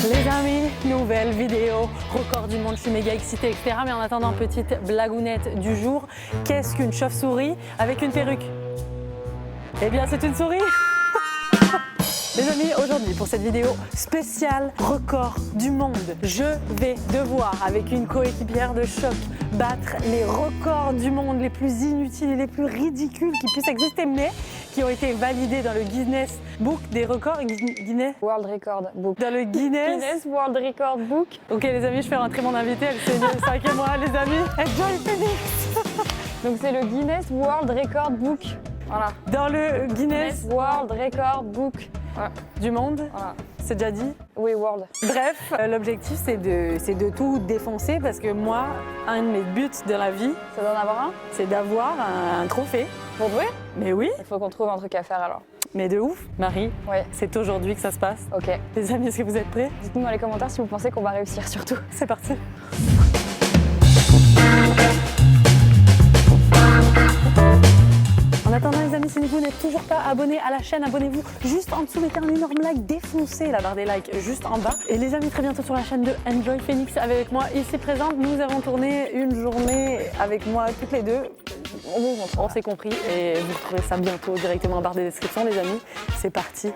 Les amis, nouvelle vidéo, record du monde, je suis méga excitée, etc. Mais en attendant, petite blagounette du jour. Qu'est-ce qu'une chauve-souris avec une perruque? Eh bien, c'est une souris. Les amis, aujourd'hui, pour cette vidéo spéciale record du monde, je vais devoir, avec une coéquipière de choc, battre les records du monde les plus inutiles et les plus ridicules qui puissent exister, mais qui ont été validés dans le Guinness Book des records. Guinness World Record Book. Dans le Guinness World Record Book. Ok les amis, je fais rentrer mon invité, elle s'est 5 et moi, les amis, Enjoy Phoenix. Donc c'est le Guinness World Record Book. Voilà. Dans le Guinness World Record Book. Voilà. Du monde. Voilà. C'est déjà dit. Oui, World. Bref, l'objectif c'est de tout défoncer parce que moi, un de mes buts de la vie, C'est d'en avoir un? c'est d'avoir un trophée. Pour vrai? Mais oui, Il faut qu'on trouve un truc à faire alors. mais de ouf. Marie, Ouais. c'est aujourd'hui que ça se passe. Ok. Les amis, est-ce que vous êtes prêts? Dites-nous dans les commentaires si vous pensez qu'on va réussir surtout. C'est parti. En attendant les amis, si vous n'êtes toujours pas abonnés à la chaîne, abonnez-vous juste en dessous, mettez un énorme like, défoncez la barre des likes juste en bas. Et les amis, très bientôt sur la chaîne de Enjoy Phoenix avec moi ici présente. Nous avons tourné une journée avec moi toutes les deux. On s'est compris et vous retrouverez ça bientôt directement en barre des descriptions les amis. C'est parti,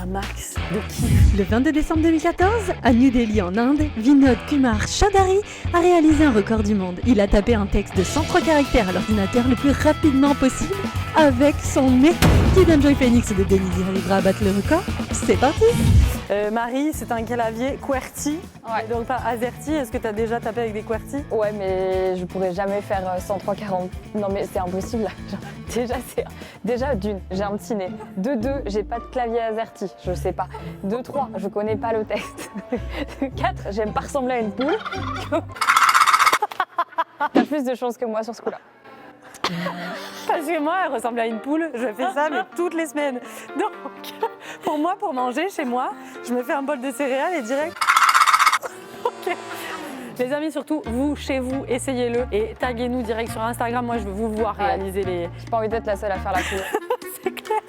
un max de kiff. Le 22 décembre 2014, à New Delhi en Inde, Vinod Kumar Chaudhary a réalisé un record du monde. Il a tapé un texte de 103 caractères à l'ordinateur le plus rapidement possible avec son nez. Qui d'Enjoy Phoenix de Denise arrivera à battre le record? C'est parti! Marie, c'est un clavier QWERTY, Ouais. donc pas AZERTY. Est-ce que tu as déjà tapé avec des QWERTY? Ouais, mais je pourrais jamais faire 103-40. Non, mais c'est impossible là. Déjà d'une, j'ai un petit nez. De deux, j'ai pas de clavier AZERTY, je sais pas. De trois, je connais pas le texte. De quatre, j'aime pas ressembler à une poule. T'as plus de chance que moi sur ce coup-là. Parce que moi, elle ressemble à une poule, je fais ça mais toutes les semaines. Donc, pour moi, pour manger chez moi, je me fais un bol de céréales et direct. Ok. Les amis, surtout, vous, chez vous, essayez-le et taguez-nous direct sur Instagram. Moi, je veux vous voir Ouais. réaliser les... J'ai pas envie d'être la seule à faire la poule. C'est clair.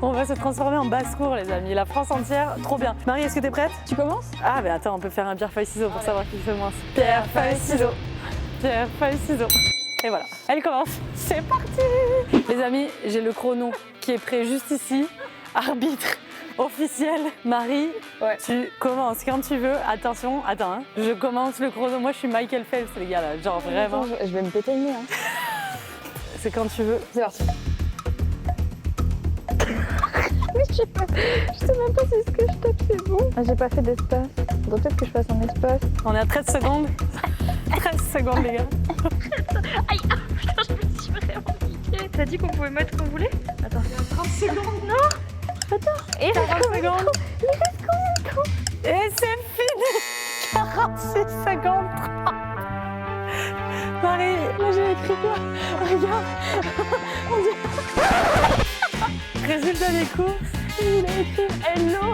On va se transformer en basse-cour, les amis. La France entière, trop bien. Marie, est-ce que t'es prête? Tu commences? Ah, mais attends, on peut faire un pierre-feuille-ciseaux pour savoir qui fait moins. Pierre-feuille-ciseaux. Pierre-feuille-ciseaux. Et voilà, elle commence. C'est parti! Les amis, j'ai le chrono qui est prêt juste ici. Arbitre officiel. Marie, Ouais. tu commences quand tu veux. Attention, attends, hein. Je commence le chrono. Moi, je suis Michael Phelps, les gars, là. Genre vraiment. Attends, je vais me péter le nez. Hein. C'est quand tu veux. C'est parti. Mais je sais même pas si ce que je tape c'est bon. Ah, j'ai pas fait d'espace. Donc peut-être que je fasse un espace. On est à 13 secondes. 13 secondes, les gars. Aïe, ah, putain, je me suis vraiment piquée. T'as dit qu'on pouvait mettre qu'on voulait? Attends. 30 secondes. Non. Attends. Et 40 secondes. Et c'est fini. 46 secondes. Marie, là j'ai écrit quoi? Regarde. résultat des courses. Il a écrit hello.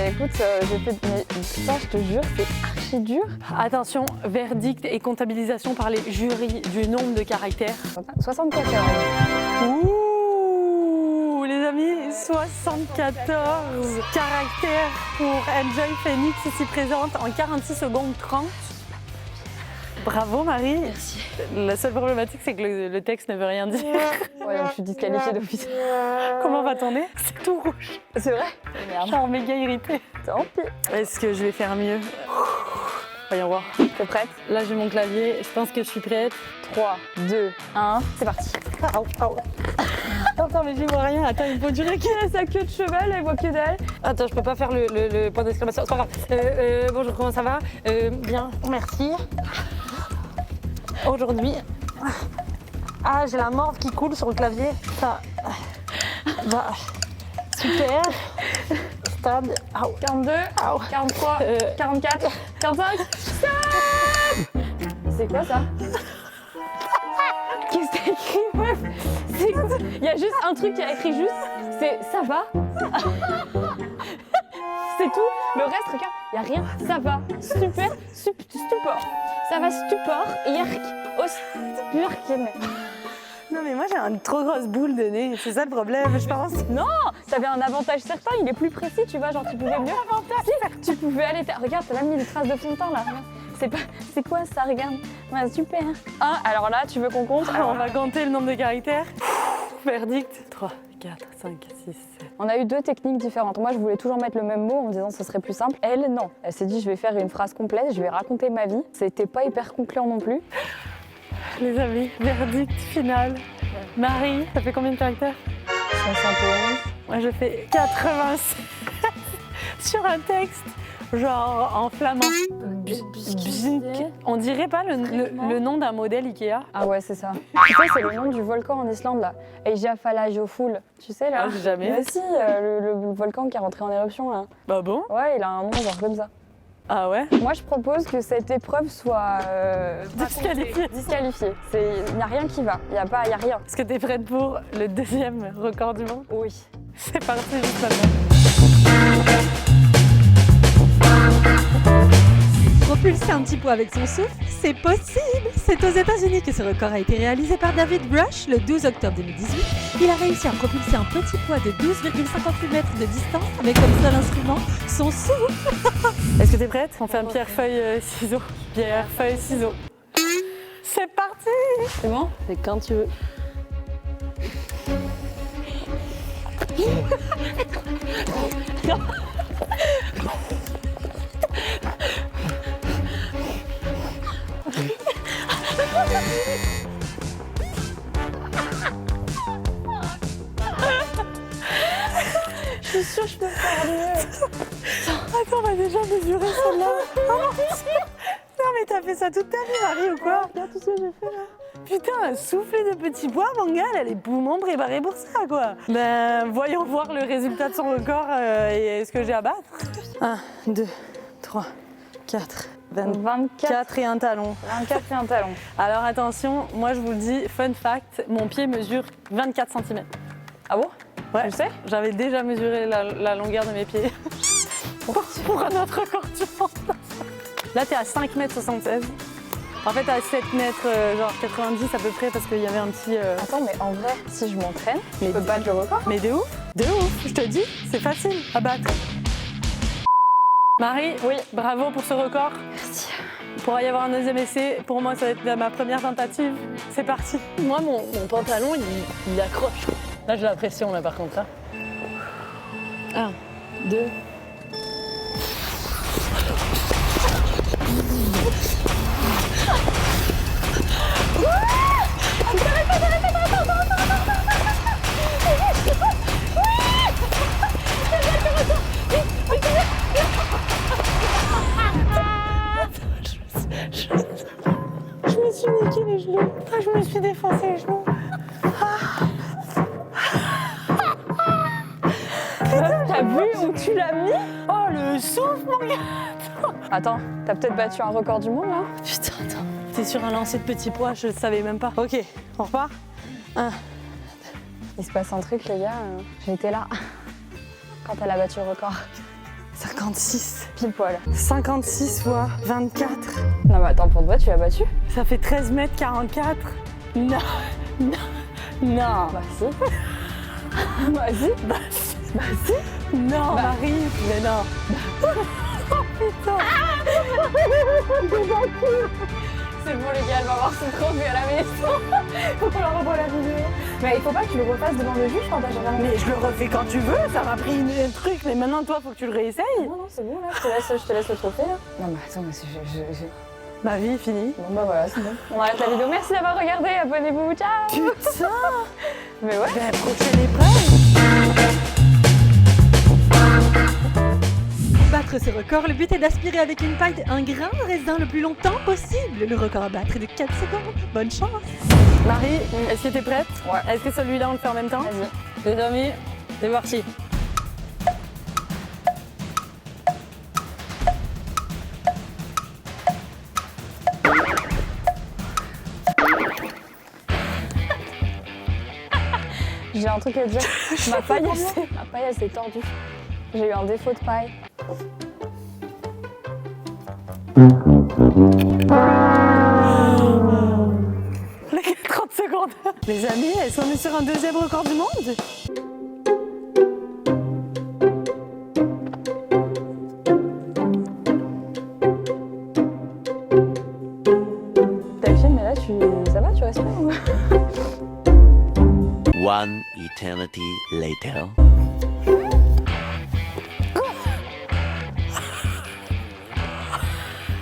Écoute, j'ai fait. Mais putain, je te jure, c'est archi dur. Attention, verdict et comptabilisation par les jurys du nombre de caractères. 74. Ouh, les amis, 74 caractères pour Enjoy Phoenix ici présente en 46 secondes 30. Bravo Marie. Merci. La seule problématique, c'est que le texte ne veut rien dire. Ouais, donc je suis disqualifiée d'office. Comment va ton nez? C'est tout rouge. C'est vrai? Merde. Genre méga irritée. Tant pis. Est-ce que je vais faire mieux? Voyons voir. T'es prête? Là, j'ai mon clavier. Je pense que je suis prête. 3, 2, 1, c'est parti. Attends, mais j'y vois rien. Attends, il faut durer. Qui a sa queue de cheval, elle voit que dalle. Attends, je peux pas faire le point d'exclamation. C'est pas grave. Bonjour, comment ça va? Bien, merci. Aujourd'hui, j'ai la morve qui coule sur le clavier. Ça va. Super. Stade. 42, 43, 44, 45. Stop! C'est quoi ça? Qu'est-ce que t'as écrit, meuf? Il y a juste un truc qui a écrit juste, c'est ça va. C'est tout. Le reste, regarde, il n'y a rien. Ça va. Super. Stupor. Ça va stupor. Yerk. Ospurken. Non mais moi j'ai une trop grosse boule de nez, c'est ça le problème je pense. Non, t'avais un avantage certain, il est plus précis, tu vois, genre tu pouvais mieux. Tu pouvais aller faire. Regarde, t'as même mis des traces de fond de teint là. C'est quoi ça, regarde. Ouais, super. Ah, alors là, tu veux qu'on compte? Alors, on va compter le nombre de caractères. Verdict 3, 4, 5, 6, 7. On a eu 2 techniques différentes. Moi, je voulais toujours mettre le même mot en me disant que ce serait plus simple. Elle, non. Elle s'est dit, je vais faire une phrase complète, je vais raconter ma vie. C'était pas hyper concluant non plus. Les amis, verdict final. Marie, ça fait combien de caractères? 71. Moi, je fais 87 sur un texte, genre en flamand. On dirait pas le nom d'un modèle Ikea? Ah ouais, c'est ça. Tu sais, c'est le nom du volcan en Islande, là. Eyjafjallajökull. Tu sais, là? Ah, jamais. Mais si, le volcan qui est rentré en éruption, là. Bah bon? Ouais, il a un nom genre comme ça. Ah ouais? Moi, je propose que cette épreuve soit disqualifiée. Il n'y a rien qui va. Il n'y a rien. Est-ce que t'es prête pour le 2e record du monde? Oui. C'est parti juste maintenant. Propulser un petit poids avec son souffle, c'est possible! C'est aux États-Unis que ce record a été réalisé par David Brush le 12 octobre 2018. Il a réussi à propulser un petit poids de 12,58 mètres de distance avec comme seul instrument son souffle. Est-ce que t'es prête? On fait un pierre-feuille-ciseaux. Pierre-feuille-ciseaux. C'est parti! C'est bon? C'est quand tu veux. Je suis sûre que je peux faire mieux. Attends, on va déjà mesurer celle-là. Non mais t'as fait ça toute ta vie, Marie, ou quoi? Regarde tout ce que j'ai fait là. Putain, un soufflet de petits pois, mon gars, elle a les poumons préparés pour ça, quoi. Ben, voyons voir le résultat de son record et ce que j'ai à battre. 1, 2, 3, 4, 24 et un talon. 24 et un talon. Alors attention, moi je vous le dis, fun fact, mon pied mesure 24 cm. Ah bon? Ouais, Tu sais? j'avais déjà mesuré la longueur de mes pieds pour un autre record du monde. Là, t'es à 5,76 m. En fait, à 7 mètres, genre 90 à peu près, parce qu'il y avait un petit... Attends, mais en vrai, si je m'entraîne, je Mais peux battre le record? Mais de ouf, je te dis, c'est facile à battre. Marie, Oui. bravo pour ce record. Merci. Il pourra y avoir un 2e essai. Pour moi, ça va être ma première tentative. C'est parti. Moi, mon pantalon, il accroche. Là, j'ai la pression, là, par contre. 1, 2... Je me suis niqué les genoux. Ah, je me suis défoncé les genoux. T'as vu où tu l'as mis? Oh, le souffle, mon gars. Attends, t'as peut-être battu un record du monde là? Putain, attends. T'es sur un lancer de petits pois, je le savais même pas. Ok, on repart. 1. Il se passe un truc, les gars. J'étais là quand elle a battu le record. 56. Pile poil. 56 fois 24. Non, mais attends, pour toi, tu l'as battu? Ça fait 13 mètres 44. Non, non, non. Bah si. Bah si. Bah, si. Bah si. Non, Bah. Marie, mais non. Oh putain. C'est bon, les gars, elle va avoir son trophée à la maison. Faut qu'on leur revoie la vidéo. Mais il faut pas que tu le refasses devant le juge quand t'as vraiment. Mais je le refais quand tu veux, ça m'a pris un truc, mais maintenant toi, faut que tu le réessayes. Non, non, c'est bon là, je te laisse le trophée là. Non, mais attends, mais Ma vie est finie. Bon, bah voilà, c'est bon. On arrête la vidéo. Merci d'avoir regardé, abonnez-vous, ciao. Putain. Mais ouais. Ben, prochaine épreuve. Pour battre ce record, le but est d'aspirer avec une paille un grain de raisin le plus longtemps possible. Le record à battre est de 4 secondes. Bonne chance! Marie, est-ce que t'es prête? Ouais. Est-ce que celui-là, on le fait en même temps? Vas-y. Les amis, c'est parti. J'ai un truc à dire. Ma paille, elle s'est tordue. J'ai eu un défaut de paille. Les 30 secondes. Les amis, est-ce qu'on est sur un deuxième record du monde? eternity later.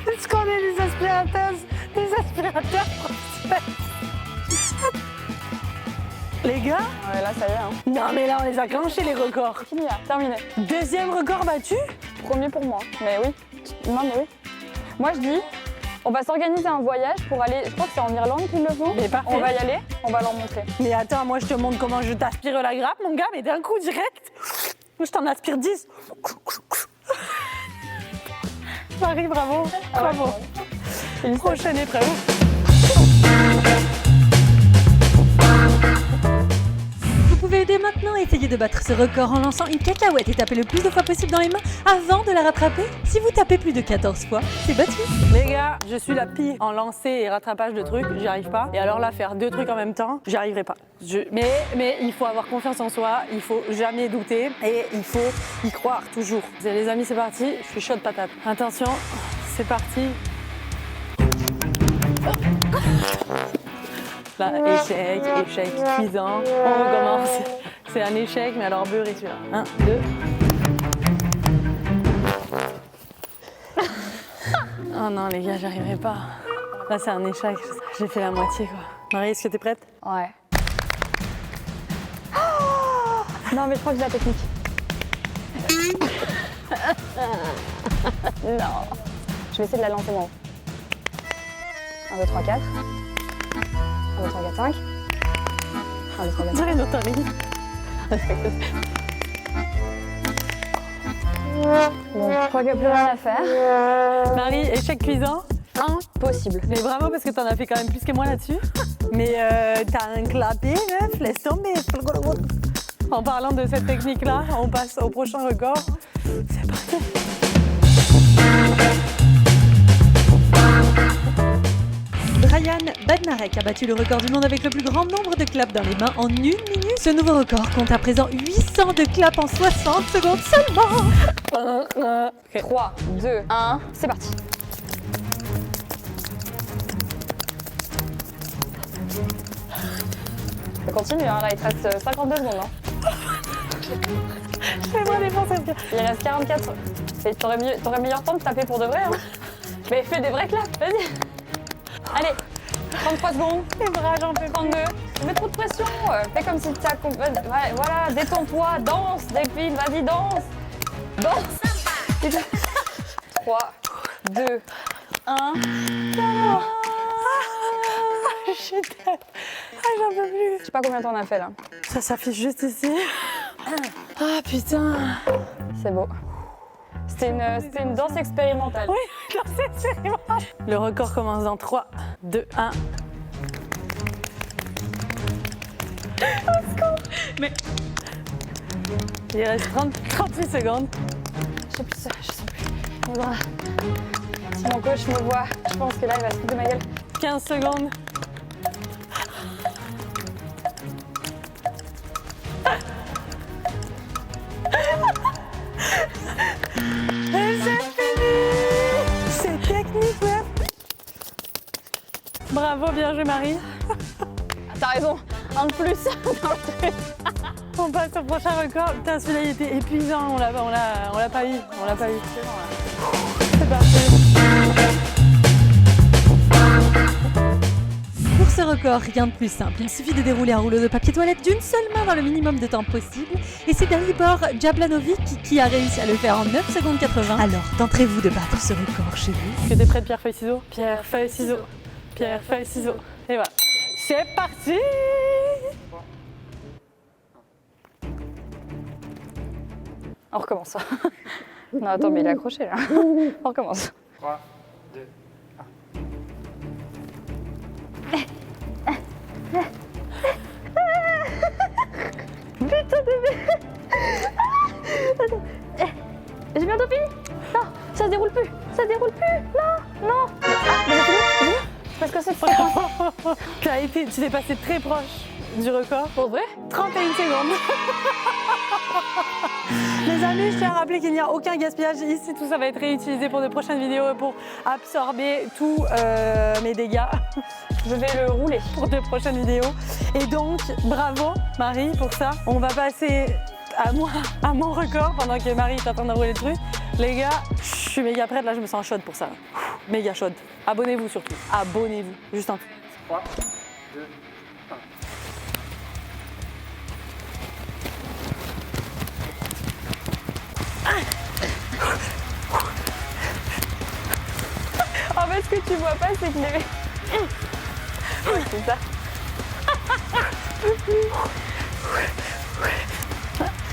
Est-ce qu'on est des aspirateurs professionnels? Les gars? Ouais, là, ça y est. Hein. Non mais là on les a clenchés les records. Fini là, terminé. Deuxième record battu? Premier pour moi. Mais oui. Non, mais oui. Moi, je dis, on va s'organiser un voyage pour aller. Je crois que c'est en Irlande qu'ils le font. Mais parfait. On va y aller, on va leur montrer. Mais attends, moi je te montre comment je t'aspire la grappe mon gars, mais d'un coup direct, je t'en aspire 10. Marie, bravo, bravo. Prochaine épreuve. Vous pouvez dès maintenant essayer de battre ce record en lançant une cacahuète et taper le plus de fois possible dans les mains avant de la rattraper. Si vous tapez plus de 14 fois, c'est battu. Les gars, je suis la pire en lancer et rattrapage de trucs, j'y arrive pas. Et alors là, faire deux trucs en même temps, j'y arriverai pas. Mais il faut avoir confiance en soi, il faut jamais douter et il faut y croire toujours. Les amis, c'est parti, je suis chaude patate. Attention, c'est parti. Là, échec, échec cuisant. On recommence. C'est un échec, mais alors beurré celui-là. 1, 2. Oh non, les gars, j'arriverai pas. Là, c'est un échec. J'ai fait la moitié, quoi. Marie, est-ce que t'es prête? Ouais. Oh non, mais je crois que j'ai la technique. Non. Je vais essayer de la lancer moi. 1, 2, 3, 4. 1, 2, 3, 4, 5. 1, 2, 3, 4, 5. J'aurais une autonomie. Bon, je crois qu'il n'y a plus rien à faire. Marie, échec cuisant. Impossible. Mais bravo, parce que t'en as fait quand même plus que moi là-dessus. Mais t'as un clapé, meuf, laisse tomber. En parlant de cette technique-là, on passe au prochain record. C'est parti. Ryan Badnarek a battu le record du monde avec le plus grand nombre de claps dans les mains en 1 minute. Ce nouveau record compte à présent 800 de claps en 60 secondes seulement. 3, 2, 1, c'est parti. Ça continue, hein, là il te reste 52 secondes. Hein. Fais-moi défoncer. Il reste 44. Et t'aurais meilleur temps de taper pour de vrai. Hein. Mais fais des vrais claps, vas-y. Allez, 33 secondes. Les bras, j'en peux 32. Mets trop de pression. Fais comme si t'as... Voilà, détends-toi, danse, Delphine, vas-y, danse. Danse. 3, 2, 1. J'en peux plus. Je sais pas combien de temps on a fait là. Ça s'affiche juste ici. Ah putain. C'est beau. C'était une danse expérimentale. Oui, non, c'est sérieux. Le record commence dans 3, 2, 1. Mais il reste 38 secondes. Je sais plus ça, je sens plus. Mes bras. Si mon coach me voit, je pense que là il va se foutre de ma gueule. 15 secondes. Et c'est fini. C'est technique, ouais. Bravo, bien joué Marie. T'as raison, un de plus dans le truc. On passe au prochain record. Putain, celui-là il était épuisant, on l'a pas eu. C'est parti. pour ce record, rien de plus simple. Il suffit de dérouler un rouleau de papier toilette d'une seule main dans le minimum de temps possible. Et c'est Dalibor Jablanovic qui a réussi à le faire en 9 secondes 80. Alors, tenterez-vous de battre ce record chez vous? Est-ce que t'es prête, pierre, feuille, ciseaux? Pierre, feuille, ciseaux. Pierre, feuille, ciseaux. Et voilà. C'est parti! On recommence. Non, attends, mais il est accroché là. On recommence. 3, 2, 1. Putain de merde. Attends. J'ai bientôt fini. Non, ça se déroule plus. Ça se déroule plus. Non, non. Ah, mais c'est bon. Parce que c'est très Tu t'es passé très proche. du record. Pour vrai? 31 secondes. Les amis, je tiens à rappeler qu'il n'y a aucun gaspillage ici. Tout ça va être réutilisé pour de prochaines vidéos pour absorber tous mes dégâts Je vais le rouler. pour de prochaines vidéos. Et donc, bravo Marie pour ça. On va passer à moi, à mon record pendant que Marie est en train de rouler le truc. Les gars, je suis méga prête. Là, je me sens chaude pour ça. Méga chaude. Abonnez-vous surtout. Abonnez-vous. Juste un truc. 3, 2, 1. En fait, ce que tu vois pas, c'est que les... Ouais, c'est ça.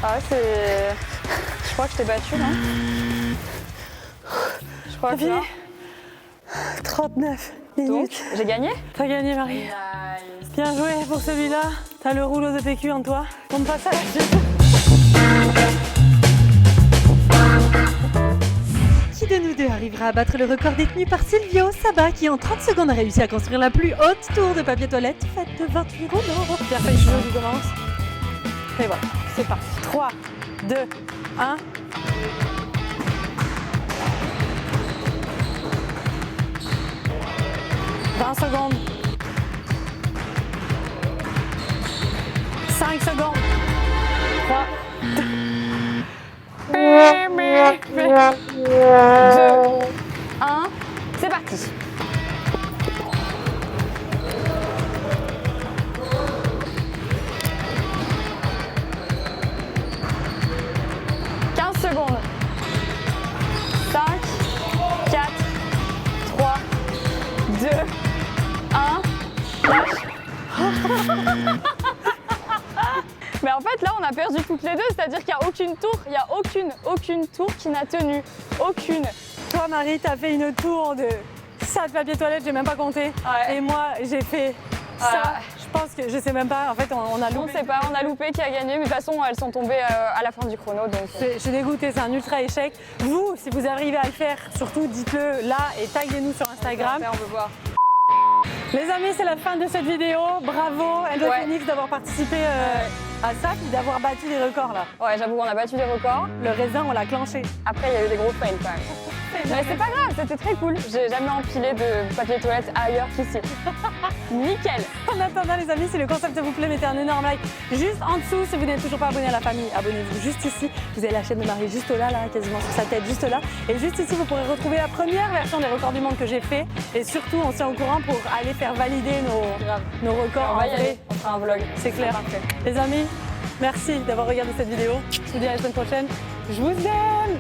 Ah, c'est... Je crois que je t'ai battu, là. Je crois que là. 39 Donc, minutes. j'ai gagné? T'as gagné Marie. Bien joué pour celui-là. T'as le rouleau de PQ en toi. On passe à la suite. Qui de nous deux arrivera à battre le record détenu par Silvio Saba qui en 30 secondes a réussi à construire la plus haute tour de papier toilette faite de 28 rouleaux. Pierre Feuille Cheveux qui commence. Et voilà, c'est parti. 3, 2, 1. « 20 secondes. 5 secondes. 3, 2, 1, c'est parti. Secondes. 5, 4, 3, 2, 1, lâche. Mais en fait là on a perdu toutes les deux, c'est-à-dire qu'il n'y a aucune tour, il n'y a aucune tour qui n'a tenu. Aucune. toi Marie, t'as fait une tour de ça de papier toilette, j'ai même pas compté. Ouais. Et moi, j'ai fait ça. Je pense que je sais même pas. En fait, on a On loupé. sait pas, on a loupé qui a gagné, mais de toute façon elles sont tombées à la fin du chrono. Donc... Je suis dégoûtée, c'est un ultra échec. Vous, si vous arrivez à le faire, surtout dites-le là et taguez-nous sur Instagram. On veut voir. Les amis, c'est la fin de cette vidéo. Bravo Endo Ouais. Phoenix d'avoir participé à ça et d'avoir battu des records là. Ouais, j'avoue, on a battu des records. Le raisin, on l'a clenché. Après, il y a eu des gros fails quand même. Mais c'est pas grave, c'était très cool. J'ai jamais empilé de papier toilette ailleurs qu'ici. Nickel. En attendant les amis, si le concept vous plaît, mettez un énorme like juste en dessous. Si vous n'êtes toujours pas abonné à la famille, abonnez-vous juste ici. Vous avez la chaîne de Marie juste là, quasiment sur sa tête, juste là. Et juste ici, vous pourrez retrouver la première version des records du monde que j'ai fait. Et surtout, on se tient au courant pour aller faire valider nos records. On va en y vrai. aller, on fera un vlog. C'est clair. Parfait. Les amis, merci d'avoir regardé cette vidéo. Je vous dis à la semaine prochaine. Je vous aime.